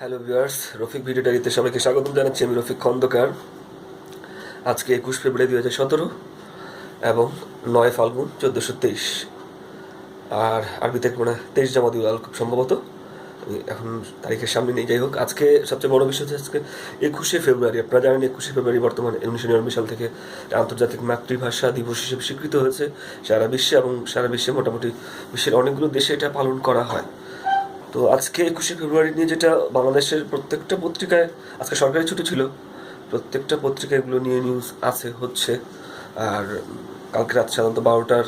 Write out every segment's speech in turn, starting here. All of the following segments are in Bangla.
হ্যালো ভিউয়ার্স, রফিক ভিডিও ডায়েরিতে সবাইকে স্বাগতম জানাচ্ছি। আমি রফিক খন্দকার। আজকে 21 ফেব্রুয়ারি 2017 এবং 9 ফাল্গুন 1423, আর আরবিতে মানে 23 জামাদিউল আল খুব সম্ভবত। আমি এখন তারিখের সামনে নেই। যাই হোক, আজকে সবচেয়ে বড় বিষয় হচ্ছে আজকে 21 ফেব্রুয়ারি। আপনারা জানেন 21 ফেব্রুয়ারি বর্তমানে 1999 সাল থেকে আন্তর্জাতিক মাতৃভাষা দিবস হিসেবে স্বীকৃত হয়েছে সারা বিশ্বে, এবং সারা বিশ্বে মোটামুটি বিশ্বের অনেকগুলো দেশে এটা পালন করা হয়। তো আজকে 21 ফেব্রুয়ারি নিয়ে যেটা বাংলাদেশের প্রত্যেকটা পত্রিকায়, আজকে সরকারি ছুটি ছিল, প্রত্যেকটা পত্রিকায় এগুলো নিয়ে নিউজ আছে হচ্ছে। আর কালকে রাত সাধারণত 12টা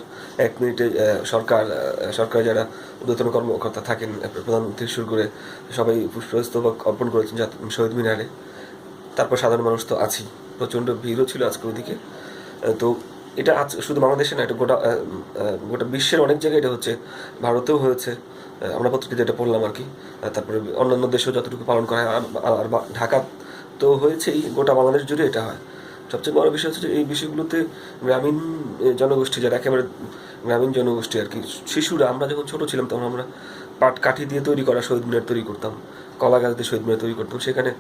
1 মিনিটে সরকার যারা ঊর্ধ্বতন কর্মকর্তা থাকেন, প্রধানমন্ত্রী শুরু করে সবাই পুষ্পস্তবক অর্পণ করেছেন শহীদ মিনারে। তারপর সাধারণ মানুষ তো আছেই, প্রচণ্ড ভিড়ও ছিল আজকে ওইদিকে। তো এটা আজ শুধু বাংলাদেশে না, এটা গোটা গোটা বিশ্বের অনেক জায়গায় এটা হচ্ছে। ভারতেও হয়েছে, আমরা পত্রিকা যেটা পড়লাম আর কি। তারপরে অন্যান্য দেশেও যতটুকু পালন করা হয়, আর ঢাকা তো হয়েছেই, গোটা বাংলাদেশ জুড়ে এটা হয়। সবচেয়ে বড় বিষয় হচ্ছে যে এই বিষয়গুলোতে গ্রামীণ জনগোষ্ঠী, যারা একেবারে গ্রামীণ জনগোষ্ঠী আর কি, শিশুরা, আমরা যখন ছোট ছিলাম তখন আমরা পাট কাঠি দিয়ে তৈরি করা শহীদ মিনার তৈরি করতাম, কলা গাছ দিয়ে শহীদ মিনার তৈরি করতাম। সেখানে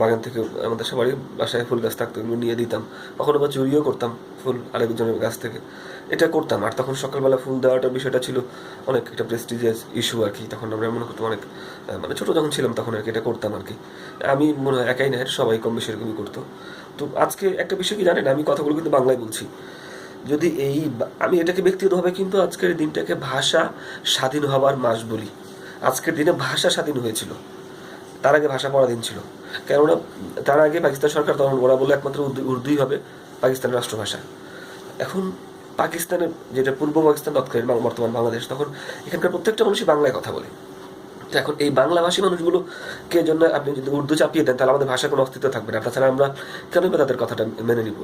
বাগান থেকে আমাদের সবারই বাসায় ফুল গাছ থাকতো, এগুলো নিয়ে দিতাম। কখনো বা চুরিও করতাম ফুল আরেকজনের গাছ থেকে, এটা করতাম। আর তখন সকালবেলা ফুল দেওয়াটার বিষয়টা ছিল অনেক একটা প্রেস্টিজিয়াস ইস্যু আর কি। তখন আমরা মনে করতাম অনেক, মানে ছোটো যখন ছিলাম তখন আর কি এটা করতাম আর কি। আমি মনে হয় একাই না, সবাই কম বেশি এরকমই করতো। তো আজকে একটা বিষয় কি জানেন, আমি কথাগুলো কিন্তু বাংলায় বলছি। যদি আমি এটাকে ব্যক্তিগতভাবে কিন্তু আজকের দিনটাকে ভাষা স্বাধীন হবার মাস বলি। আজকের দিনে ভাষা স্বাধীন হয়েছিল, তার আগে ভাষা পরাধীন ছিল। কেননা তার আগে পাকিস্তান সরকার, তখন ওরা বলে একমাত্র উর্দুই হবে পাকিস্তানের রাষ্ট্রভাষা। এখন পাকিস্তানের, যেটা পূর্ব পাকিস্তান তৎকালীন বর্তমান বাংলাদেশ, তখন এখানকার প্রত্যেকটা মানুষই বাংলায় কথা বলে। তো এখন এই বাংলাভাষী মানুষগুলোকে জন্য আপনি যদি উর্দু চাপিয়ে দেন, তাহলে আমাদের ভাষার কোনো অস্তিত্ব থাকবে না। তাছাড়া আমরা কেন বা তাদের কথাটা মেনে নিব?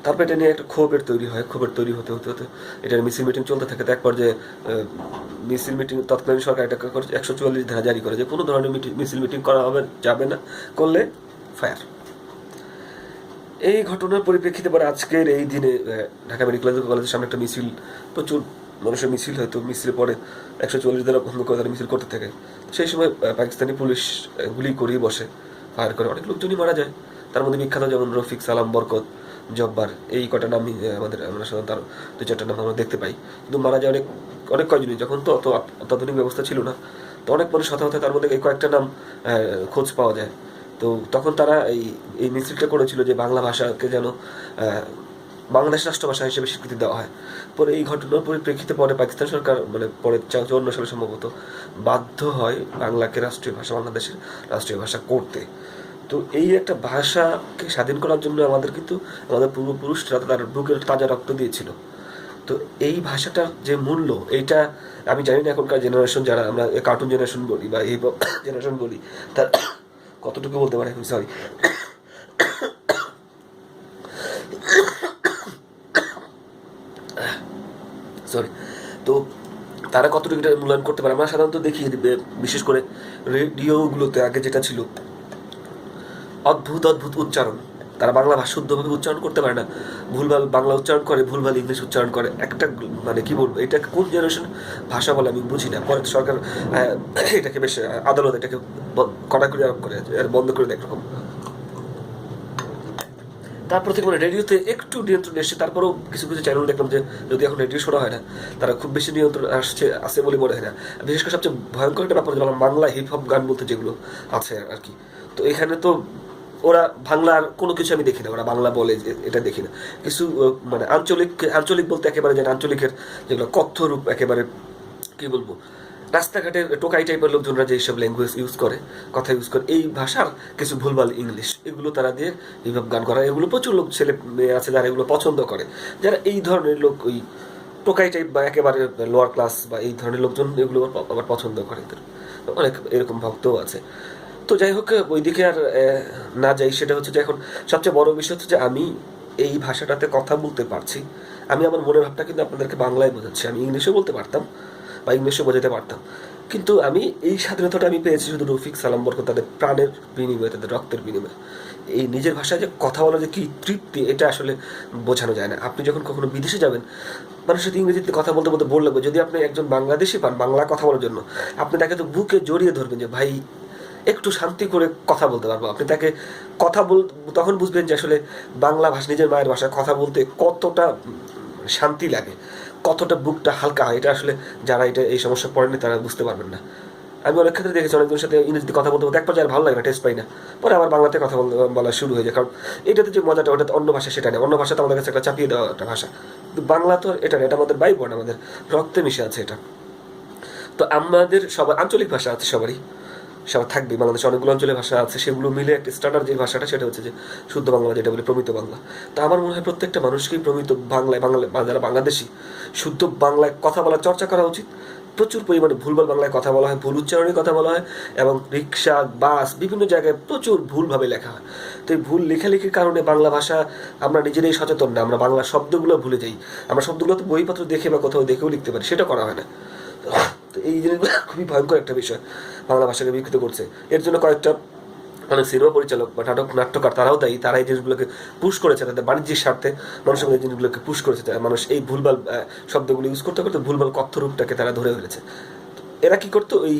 তারপর এটা নিয়ে একটা ক্ষোভের তৈরি হয়। ক্ষোভের তৈরি হতে হতে হতে এটার মিছিল মিটিং চলতে থাকে। তো এক পর্যায়ে মিছিল মিটিং, তৎকালীন সরকার এটা 144 ধারা জারি করে যে কোনো ধরনের মিছিল মিটিং করা যাবে না, করলে ফায়ার। এই ঘটনার পরিপ্রেক্ষিতে পরে আজকের এই দিনে ঢাকা মেডিকেল কলেজের সামনে একটা মিছিল, প্রচুর মানুষের মিছিল হয়। তো মিছিলে পরে 144 ধারা ভঙ্গ করে তারা মিছিল করতে থাকে। সেই সময় পাকিস্তানি পুলিশ গুলি করেই বসে, ফায়ার করে, অনেক লোকজনই মারা যায়। তার মধ্যে বিখ্যাত যেমন রফিক, সালাম, বরকত, জব্বার, এই কটা নামই আমরা সাধারণত আরও 2-4টা নাম আমরা দেখতে পাই। কিন্তু মারা যায় অনেক অনেক কয়জনই। যখন তো অত অত্যাধুনিক ব্যবস্থা ছিল না, তো অনেক মানুষ হতাহত, তার মধ্যে এই কয়েকটা নাম খোঁজ পাওয়া যায়। তো তখন তারা এই মিছিলটা করেছিল যে বাংলা ভাষাকে যেন বাংলাদেশ রাষ্ট্রভাষা হিসেবে স্বীকৃতি দেওয়া হয়। পরে এই ঘটনার পরিপ্রেক্ষিতে পরে পাকিস্তান সরকার, মানে পরে 54 সালে সম্ভবত, বাধ্য হয় বাংলাকে রাষ্ট্রীয় ভাষা, বাংলাদেশের রাষ্ট্রীয় ভাষা করতে। তো এই একটা ভাষাকে স্বাধীন করার জন্য আমাদের কিন্তু আমাদের পূর্বপুরুষরা তার বুকের তাজা রক্ত দিয়েছিল। তো এই ভাষাটার যে মূল্য, এইটা আমি জানি না এখনকার জেনারেশন, যারা আমরা কার্টুন জেনারেশন বলি বা এই জেনারেশন বলি, তার কতটুকু বলতে পারে। Sorry, sorry. তো তারা কতটুকু এটা মূল্যায়ন করতে পারে? আমরা সাধারণত দেখি, বিশেষ করে রেডিওগুলোতে আগে যেটা ছিল, অদ্ভুত অদ্ভুত উচ্চারণ। তারা বাংলা ভাষা শুদ্ধভাবে উচ্চারণ করতে পারে না, ভুলভাল বাংলা উচ্চারণ করে, ভুলভাল ইংলিশ উচ্চারণ করে। একটা মানে কি বলবো, এটা কোন জেনারেশন ভাষা বলে আমি বুঝি না। পরে সরকার এটাকে বেশ, আদালত এটাকে কড়াকড়ি আরোপ করে, বন্ধ করে দেয় একরকম। তারপর থেকে মানে রেডিওতে একটু নিয়ন্ত্রণ এসছে। তারপরেও কিছু কিছু চ্যানেল দেখলাম যে, যদি এখন রেডিও শোনা হয় না, তারা খুব বেশি নিয়ন্ত্রণ আসছে বলে মনে হয় না। বিশেষ করে সবচেয়ে ভয়ঙ্কর একটা ব্যাপার, বাংলা হিপ হপ গান বলতে যেগুলো আছে আর কি। তো এখানে তো ওরা বাংলার কোনো কিছু আমি দেখি না, ওরা বাংলা বলে যে এটা দেখি না। কিছু মানে আঞ্চলিক বলতে একেবারে যে আঞ্চলিকের যেগুলো কথ্য রূপ, একেবারে কি বলবো, রাস্তাঘাটের টোকাই টাইপের লোকজনরা যে এইসব ল্যাঙ্গুয়েজ ইউজ করে, কথা ইউজ করে, এই ভাষার কিছু ভুলভাল ইংলিশ, এগুলো তারা দিয়ে এইভাবে গান করা। এগুলো প্রচুর লোক, ছেলে মেয়ে আছে যারা এগুলো পছন্দ করে, যারা এই ধরনের লোক, ওই টোকাই টাইপ বা একেবারে লোয়ার ক্লাস বা এই ধরনের লোকজন এগুলো আবার পছন্দ করে। অনেক এরকম ভক্তও আছে। তো যাই হোক, ওইদিকে আর না যাই। সেটা হচ্ছে যে এখন সবচেয়ে বড় বিষয় হচ্ছে যে আমি এই ভাষাটাতে কথা বলতে পারছি। আমি আমার মনের ভাবটা কিন্তু আপনাদেরকে বাংলায় বোঝাচ্ছি। আমি ইংলিশও বলতে পারতাম বা ইংলিশও বোঝাতে পারতাম, কিন্তু আমি এই স্বাধীনতাটা আমি পেয়েছি শুধু রফিক, সালাম, বরকত, তাদের প্রাণের বিনিময়ে, তাদের রক্তের বিনিময়ে। এই নিজের ভাষায় যে কথা বলা যে কী তৃপ্তি, এটা আসলে বোঝানো যায় না। আপনি যখন কখনো বিদেশে যাবেন, মানুষের সাথে ইংরেজিতে কথা বলতে বলতে বোর লাগবে। যদি আপনি একজন বাংলাদেশি পান বাংলা কথা বলার জন্য, আপনি তাকে তো বুকে জড়িয়ে ধরবেন যে ভাই একটু শান্তি করে কথা বলতে পারবো। আপনি তাকে কথা তখন বুঝবেন যে আসলে বাংলা ভাষা, নিজের মায়ের ভাষায় কথা বলতে কতটা শান্তি লাগে, কতটা বুকটা হালকা হয়। এটা আসলে যারা এই সমস্যা পড়েনি তারা বুঝতে পারবেন না। আমি অনেক ক্ষেত্রে দেখেছি অনেকজনের সাথে ইংরেজিতে কথা বলতে বলতে এক পর্যায়ে আর ভালো লাগে না, টেস্ট পাই না, পরে আবার বাংলাতে কথা বলা শুরু হয়ে যায়। কারণ এটাতে যে মজাটা, ওটা অন্য ভাষা সেটা নেই। অন্য ভাষা তো আমাদের কাছে একটা চাপিয়ে দেওয়া একটা ভাষা, কিন্তু বাংলা তো এটা নেই, এটা আমাদের বাইবর্ন, আমাদের রক্তে মিশে আছে এটা। তো আমাদের সবার আঞ্চলিক ভাষা আছে, সবার থাকবে। বাংলাদেশে অনেকগুলো অঞ্চলের ভাষা আছে, সেগুলো মিলে একটা স্ট্যান্ডার্ড যে ভাষাটা সেটা হচ্ছে যে শুদ্ধ বাংলা, যেটা বলে প্রমিত বাংলা। তো আমার মনে হয় প্রত্যেকটা মানুষকেই প্রমিত বাংলায়, যারা বাংলাদেশি, শুদ্ধ বাংলায় কথা বলার চর্চা করা উচিত। প্রচুর পরিমাণে ভুলভাল বাংলায় কথা বলা হয়, ভুল উচ্চারণে কথা বলা হয়, এবং রিক্সা, বাস, বিভিন্ন জায়গায় প্রচুর ভুলভাবে লেখা হয়। তো এই ভুল লেখালেখির কারণে বাংলা ভাষা আমরা নিজেরাই সচেতন না, আমরা বাংলা শব্দগুলো ভুলে যাই। আমরা শব্দগুলো তো বইপত্র দেখে বা কোথাও দেখেও লিখতে পারি, সেটা করা হয় না। তো এই জিনিসগুলো খুবই ভয়ঙ্কর একটা বিষয়, বাংলা ভাষাকে বিকৃত করছে। এর জন্য কয়েকটা অনেক সিনেমা পরিচালক বা নাট্যকার তারাও দায়ী, তারা এই জিনিসগুলোকে পুশ করেছে, তাদের বাণিজ্যিক স্বার্থে মানুষের এই জিনিসগুলোকে পুশ করেছে। মানুষ এই ভুলভাল শব্দগুলো ইউজ করতে করতে ভুলভাল কথ্যরূপটাকে তারা ধরে ফেলেছে। এরা কি করতো, ওই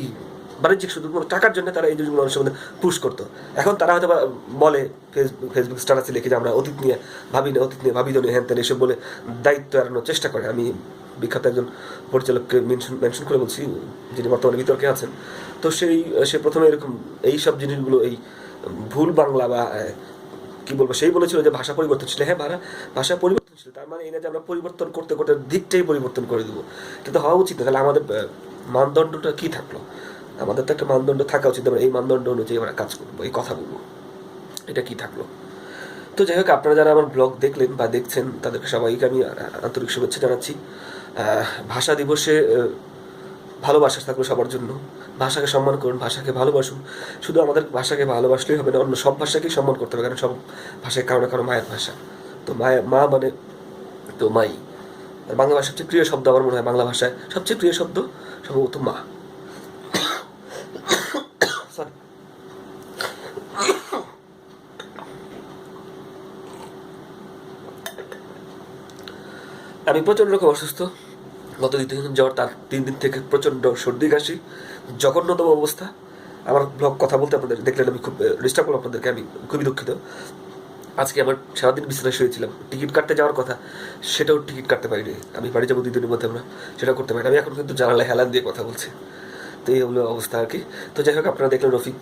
বাণিজ্যিক শুধুমাত্র টাকার জন্য তারা এই জিনিসগুলো মানুষের মধ্যে পুশ করতো। এখন তারা হয়তো বলে ফেসবুক স্ট্যাটাসে লিখে যে আমরা অতীত নিয়ে ভাবি না, অতীত নিয়ে ভাবি হ্যান ত্যান এসব বলে দায়িত্ব এড়ানোর চেষ্টা করে। আমি বিখ্যাত একজন পরিচালককে মেনশন করে বলছি, যিনি বর্তমানে বিতর্কে আছেন। তো সে প্রথমে এরকম এইসব জিনিসগুলো, এই ভুল বাংলা বা কি বলবো, সেই বলেছিল যে ভাষা পরিবর্তনশীল। হ্যাঁ, ভাষা পরিবর্তনশীল, তার মানে এই না যে আমরা পরিবর্তন করতে করতে দিকটাই পরিবর্তন করে দেবো। কিন্তু হওয়া উচিত না। তাহলে আমাদের মানদণ্ডটা কি থাকলো? আমাদের তো একটা মানদণ্ড থাকা উচিত, আমরা এই মানদণ্ড অনুযায়ী আমরা কাজ করবো, এই কথা বলবো, এটা কি থাকলো? তো যাই হোক, আপনারা যারা আমার ব্লগ দেখলেন বা দেখছেন তাদেরকে সবাইকে আমি আন্তরিক শুভেচ্ছা জানাচ্ছি। ভাষা দিবসে ভালোবাসা থাকলো সবার জন্য। ভাষাকে সম্মান করুন, ভাষাকে ভালোবাসুন। শুধু আমাদের ভাষাকে ভালোবাসলেই হবে না, অন্য সব ভাষাকেই সম্মান করতে হবে, কারণ সব ভাষায় কারো না কারো মায়ের ভাষা। তো মা মানে তো মাই। বাংলা ভাষার সবচেয়ে প্রিয় শব্দ আমার মনে হয়, বাংলা ভাষায় সবচেয়ে প্রিয় শব্দ সম্ভবত মা। আমি প্রচণ্ড রকম অসুস্থ, গত 2-3 দিন জ্বর, তার 3 দিন থেকে প্রচণ্ড সর্দি কাশি, জঘন্যতম অবস্থা। আমার ব্লগ কথা বলতে আপনাদের দেখলেন, আমি খুব ডিস্টার্ব করলাম আপনাদেরকে, আমি খুবই দুঃখিত। আজকে আমার সারাদিন বিছানায় শুয়েছিলাম, টিকিট কাটতে যাওয়ার কথা, সেটাও টিকিট কাটতে পারিনি। আমি বাড়ি যাবো 2 দিনের মধ্যে, আমরা সেটা করতে পারি। আমি এখন কিন্তু জানালায় হেলান দিয়ে কথা বলছি। তো এই হলো অবস্থা আর কি। তো যাই হোক, আপনারা দেখলেন রফিক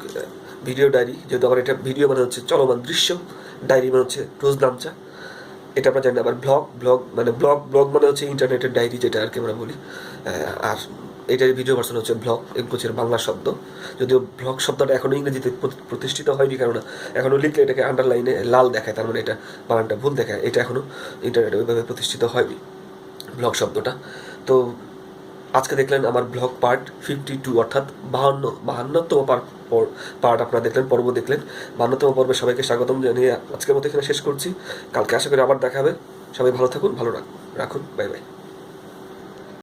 ভিডিও ডায়েরি, যেহেতু আমার এটা ভিডিও মানে হচ্ছে চলমান দৃশ্য, ডায়েরি মানে হচ্ছে রোজ নামচা, এটা আমরা জানি না। আবার ব্লগ মানে হচ্ছে ইন্টারনেটের ডায়েরি, যেটা আর কি আমরা বলি। আর এটার ভিডিও ভার্সন হচ্ছে ব্লগ, হচ্ছে বাংলা শব্দ। যদিও ব্লগ শব্দটা এখনো ইংরেজিতে প্রতিষ্ঠিত হয়নি, কেননা এখনো লিখলে এটাকে আন্ডারলাইনে লাল দেখায়, তার মানে এটা বানানটা ভুল দেখায়। এটা এখনো ইন্টারনেটে ওইভাবে প্রতিষ্ঠিত হয়নি ব্লগ শব্দটা। তো আজকে দেখলেন আমার ব্লগ পার্ট 52, অর্থাৎ 52তম পার্ট আপনারা দেখলেন, পর্ব দেখলেন। 52তম পর্বে সবাইকে স্বাগতম জানিয়ে আজকের মতো এখানে শেষ করছি। কালকে আশা করি আবার দেখা হবে। সবাই ভালো থাকুন, ভালো রাখুন। Bye bye.